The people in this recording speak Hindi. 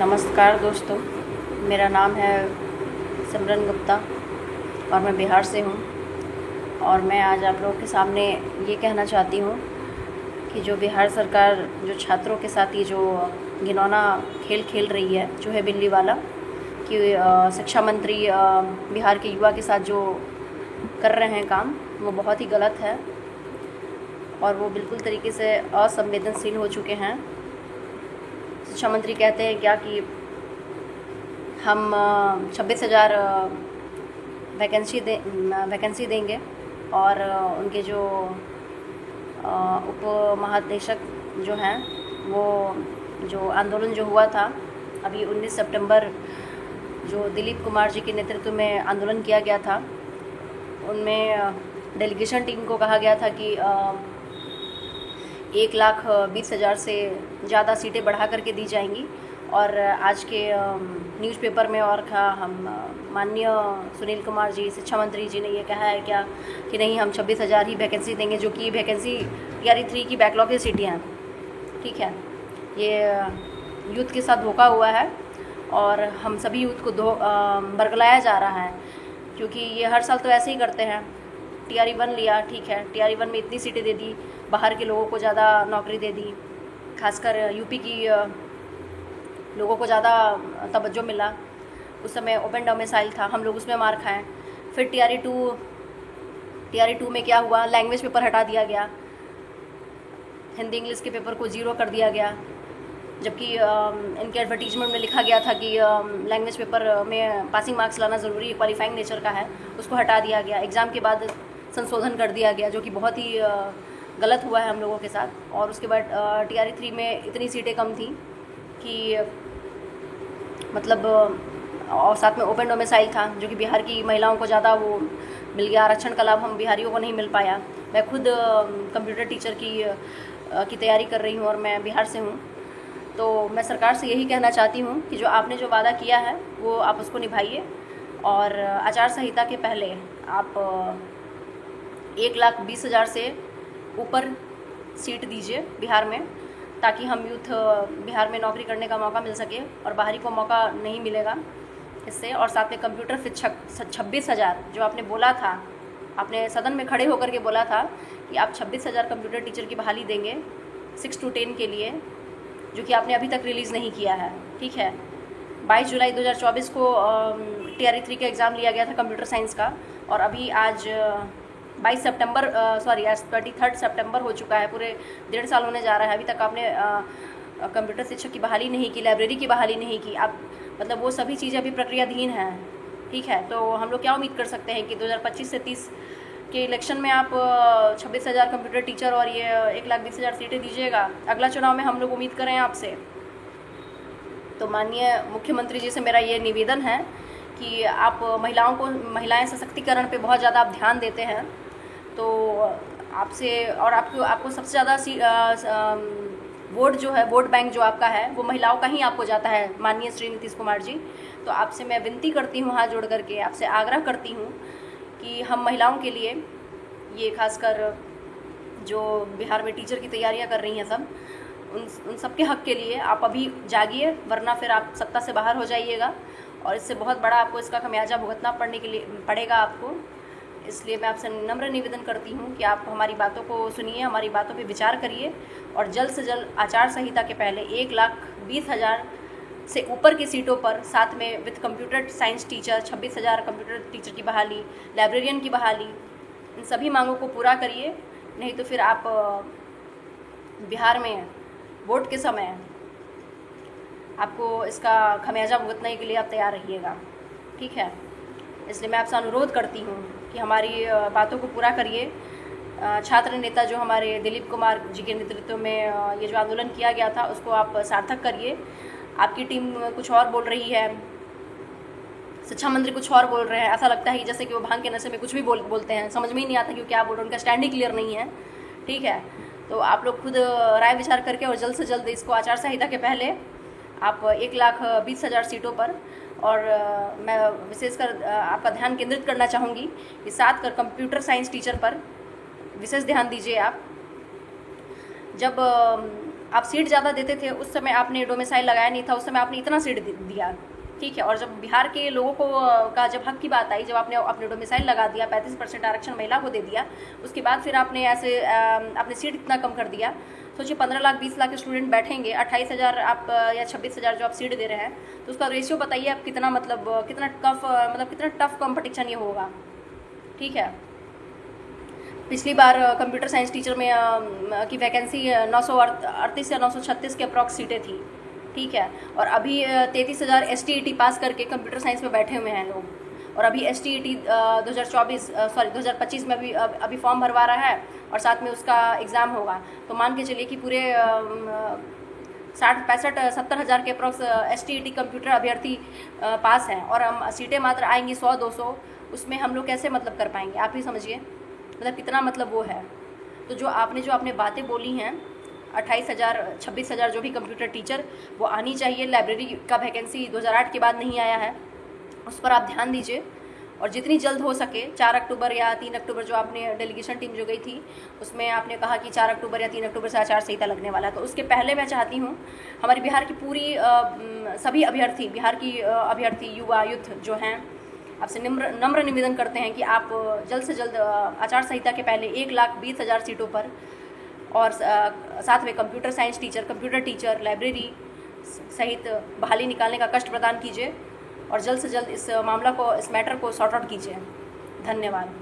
नमस्कार दोस्तों, मेरा नाम है सिमरन गुप्ता और मैं बिहार से हूँ। और मैं आज आप लोगों के सामने ये कहना चाहती हूँ कि जो बिहार सरकार जो छात्रों के साथ ये जो घिनौना खेल खेल रही है, जो है बिल्ली वाला, कि शिक्षा मंत्री बिहार के युवा के साथ जो कर रहे हैं काम, वो बहुत ही गलत है और वो बिल्कुल तरीके से असंवेदनशील हो चुके हैं। शिक्षा मंत्री कहते हैं क्या कि हम 26,000 वैकेंसी देंगे और उनके जो उप महानिदेशक जो हैं, वो जो आंदोलन जो हुआ था अभी 19 सितंबर, जो दिलीप कुमार जी के नेतृत्व में आंदोलन किया गया था, उनमें डेलीगेशन टीम को कहा गया था कि 1,20,000 से ज़्यादा सीटें बढ़ा करके दी जाएंगी। और आज के न्यूज़पेपर में और हम माननीय सुनील कुमार जी, शिक्षा मंत्री जी ने ये कहा है क्या कि नहीं, हम 26,000 ही वैकेंसी देंगे, जो कि वैकेंसी टीआरई 3 की बैकलॉग की सीटें हैं। ठीक है, ये यूथ के साथ धोखा हुआ है और हम सभी यूथ को बरगलाया जा रहा है, क्योंकि ये हर साल तो ऐसे ही करते हैं। टीआरई 1 लिया, ठीक है, टीआरई 1 में इतनी सीटें दे दी, बाहर के लोगों को ज़्यादा नौकरी दे दी, खासकर यूपी की लोगों को ज़्यादा तवज्जो मिला। उस समय ओपन डोमिसाइल था, हम लोग उसमें मार खाएं। फिर टीआरई 2 में क्या हुआ, लैंग्वेज पेपर हटा दिया गया, हिंदी इंग्लिश के पेपर को ज़ीरो कर दिया गया, जबकि इनके एडवर्टीजमेंट में लिखा गया था कि लैंग्वेज पेपर में पासिंग मार्क्स लाना ज़रूरी, क्वालिफाइंग नेचर का है, उसको हटा दिया गया। एग्ज़ाम के बाद संशोधन कर दिया गया, जो कि बहुत ही गलत हुआ है हम लोगों के साथ। और उसके बाद टीआरई 3 में इतनी सीटें कम थी कि मतलब और साथ में ओपन डोमिसाइल था, जो कि बिहार की महिलाओं को ज़्यादा वो मिल गया, आरक्षण का लाभ हम बिहारियों को नहीं मिल पाया। मैं खुद कंप्यूटर टीचर की तैयारी कर रही हूँ और मैं बिहार से हूँ। तो मैं सरकार से यही कहना चाहती हूँ कि जो आपने जो वादा किया है वो आप उसको निभाइए और आचार संहिता के पहले आप 1,20,000 से ऊपर सीट दीजिए बिहार में, ताकि हम यूथ बिहार में नौकरी करने का मौका मिल सके और बाहरी को मौका नहीं मिलेगा इससे। और साथ में कंप्यूटर से 26,000 जो आपने बोला था, आपने सदन में खड़े होकर के बोला था कि आप 26,000 कंप्यूटर टीचर की बहाली देंगे 6 to 10 के लिए, जो कि आपने अभी तक रिलीज़ नहीं किया है। ठीक है, 22 जुलाई 2024 को टीआरई 3 का एग्ज़ाम लिया गया था कंप्यूटर साइंस का, और अभी आज 22 सितंबर आज 23 सितंबर हो चुका है, पूरे 1.5 साल होने जा रहा है। अभी तक आपने कंप्यूटर शिक्षक की बहाली नहीं की, लाइब्रेरी की बहाली नहीं की। आप मतलब वो सभी चीज़ें अभी प्रक्रियाधीन हैं। ठीक है, तो हम लोग क्या उम्मीद कर सकते हैं कि 2025 से 30 के इलेक्शन में आप 26,000 कंप्यूटर टीचर और ये 1,20,000 सीटें दीजिएगा। अगला चुनाव में हम लोग उम्मीद करें आपसे। तो माननीय मुख्यमंत्री जी से मेरा ये निवेदन है कि आप महिलाएं सशक्तिकरण पे बहुत ज़्यादा आप ध्यान देते हैं, तो आपसे और आपको सबसे ज़्यादा वोट जो है, वोट बैंक जो आपका है, वो महिलाओं का ही आपको जाता है, माननीय श्री नीतीश कुमार जी। तो आपसे मैं विनती करती हूँ, हाथ जोड़ करके आपसे आग्रह करती हूँ कि हम महिलाओं के लिए, ये खासकर जो बिहार में टीचर की तैयारियां कर रही हैं सब, उन सब के हक़ के लिए आप अभी जागिए, वरना फिर आप सत्ता से बाहर हो जाइएगा और इससे बहुत बड़ा आपको इसका खमियाजा भुगतना पड़ेगा आपको। इसलिए मैं आपसे नम्र निवेदन करती हूँ कि आप हमारी बातों को सुनिए, हमारी बातों पे विचार करिए और जल्द से जल्द आचार संहिता के पहले 1,20,000 से ऊपर की सीटों पर, साथ में with computer science teacher 26,000 computer teacher की बहाली, लाइब्रेरियन की बहाली, इन सभी मांगों को पूरा करिए। नहीं तो फिर आप बिहार में वोट के समय आपको इसका खमियाजा भुगतने के लिए आप तैयार रहिएगा। ठीक है, इसलिए मैं आपसे अनुरोध करती हूँ कि हमारी बातों को पूरा करिए। छात्र नेता जो हमारे दिलीप कुमार जी के नेतृत्व में ये जो आंदोलन किया गया था, उसको आप सार्थक करिए। आपकी टीम कुछ और बोल रही है, शिक्षा मंत्री कुछ और बोल रहे हैं, ऐसा लगता है जैसे कि वो भांग के नशे में कुछ भी बोलते हैं, समझ में ही नहीं आता कि क्या बोल रहे हैं, उनका स्टैंड ही क्लियर नहीं है। ठीक है, तो आप लोग खुद राय विचार करके और जल्द से जल्द इसको आचार संहिता के पहले आप 1,20,000 सीटों पर, और मैं विशेषकर आपका ध्यान केंद्रित करना चाहूँगी कि साथ कर कंप्यूटर साइंस टीचर पर विशेष ध्यान दीजिए आप। जब आप सीट ज़्यादा देते थे, उस समय आपने डोमिसाइल लगाया नहीं था, उस समय आपने इतना सीट दिया, ठीक है। और जब बिहार के लोगों को का जब हक की बात आई, जब आपने अपने डोमिसाइल लगा दिया, 35% आरक्षण महिला को दे दिया, उसके बाद फिर आपने ऐसे अपने सीट इतना कम कर दिया। सोचिए 15 लाख 20 लाख स्टूडेंट बैठेंगे, 28,000 आप या 26,000 जो आप सीट दे रहे हैं, तो उसका रेशियो बताइए आप कितना, मतलब कितना टफ कॉम्पिटिशन ये होगा, ठीक है। पिछली बार कंप्यूटर साइंस टीचर में की वैकेंसी 938 या 936 के अप्रॉक्स सीटें थी, ठीक है। और अभी 33,000 STET पास करके कंप्यूटर साइंस में बैठे हुए हैं लोग। और अभी STET 2025 में अभी फॉर्म भरवा रहा है और साथ में उसका एग्ज़ाम होगा। तो मान के चलिए कि पूरे 60 65 70 हज़ार के अप्रॉक्स STET कंप्यूटर अभ्यर्थी पास हैं, और हम सीटें मात्र आएंगी 100-200, उसमें हम लोग कैसे मतलब कर पाएंगे, आप ही समझिए मतलब कितना मतलब वो है। तो जो आपने बातें बोली हैं, 28,000 26,000 जो भी कंप्यूटर टीचर वो आनी चाहिए। लाइब्रेरी का वैकेंसी 2008 के बाद नहीं आया है, उस पर आप ध्यान दीजिए। और जितनी जल्द हो सके 4 अक्टूबर या 3 अक्टूबर जो आपने डेलीगेशन टीम जो गई थी, उसमें आपने कहा कि 4 अक्टूबर या 3 अक्टूबर से आचार संहिता लगने वाला है, तो उसके पहले मैं चाहती हूँ हमारी बिहार की पूरी सभी अभ्यर्थी, बिहार की अभ्यर्थी युवा यूथ जो हैं, आपसे नम्र निवेदन करते हैं कि आप जल्द से जल्द आचार संहिता के पहले 1,20,000 सीटों पर, और साथ में computer science teacher, computer teacher, library सहित बहाली निकालने का कष्ट प्रदान कीजिए और जल्द से जल्द इस मैटर को सॉर्ट आउट कीजिए। धन्यवाद।